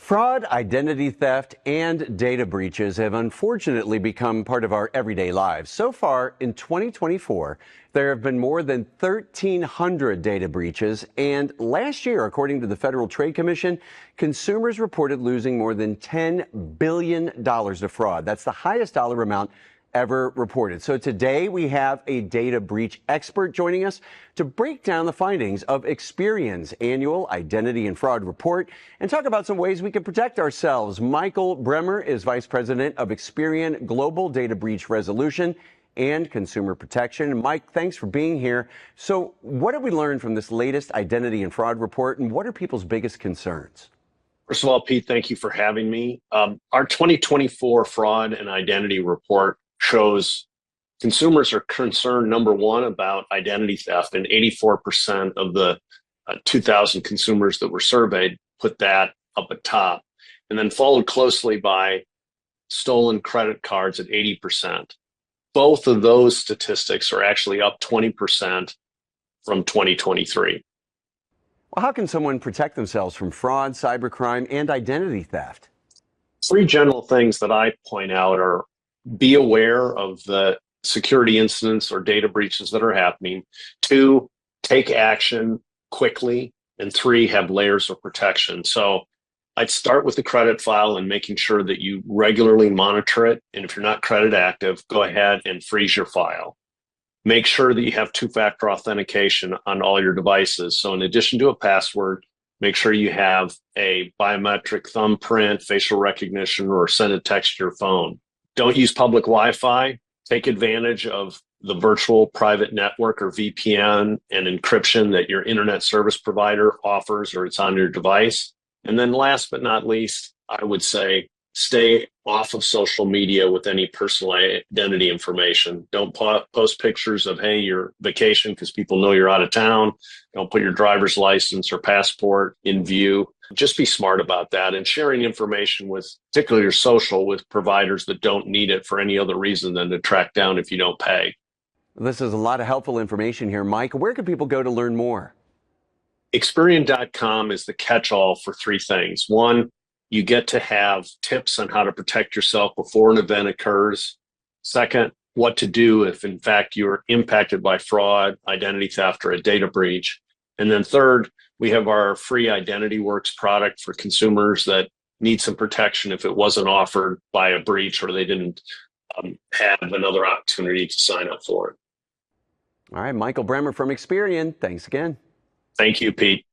Fraud, identity theft, and data breaches have unfortunately become part of our everyday lives. So far in 2024, there have been more than 1,300 data breaches. And last year, according to the Federal Trade Commission, consumers reported losing more than $10 billion to fraud. That's the highest dollar amount ever reported. So today we have a data breach expert joining us to break down the findings of Experian's annual identity and fraud report and talk about some ways we can protect ourselves. Michael Bruemmer is Vice President of Experian Global Data Breach Resolution and Consumer Protection. Mike, thanks for being here. So what did we learn from this latest identity and fraud report, and what are people's biggest concerns? First of all, Pete, thank you for having me. Our 2024 fraud and identity report shows consumers are concerned, number one, about identity theft, and 84% of the 2,000 consumers that were surveyed put that up at top, and then followed closely by stolen credit cards at 80%. Both of those statistics are actually up 20% from 2023. Well, how can someone protect themselves from fraud, cybercrime, and identity theft? Three general things that I point out are: be aware of the security incidents or data breaches that are happening. Two, take action quickly. And three, have layers of protection. So I'd start with the credit file and making sure that you regularly monitor it. And if you're not credit active, go ahead and freeze your file. Make sure that you have two-factor authentication on all your devices. So in addition to a password, make sure you have a biometric thumbprint, facial recognition, or send a text to your phone. Don't use public Wi-Fi. Take advantage of the virtual private network, or VPN, and encryption that your internet service provider offers, or it's on your device. And then last but not least, I would say stay off of social media with any personal identity information. Don't post pictures of, hey, your vacation, because people know you're out of town. Don't put your driver's license or passport in view. Just be smart about that, and sharing information with, particularly your social, with providers that don't need it for any other reason than to track down if you don't pay. This is a lot of helpful information here, Mike. Where can people go to learn more? Experian.com is the catch-all for three things. One, you get to have tips on how to protect yourself before an event occurs. Second, what to do if, in fact, you're impacted by fraud, identity theft, or a data breach. And then third, we have our free Identity Works product for consumers that need some protection if it wasn't offered by a breach, or they didn't have another opportunity to sign up for it. All right, Michael Bruemmer from Experian. Thanks again. Thank you, Pete.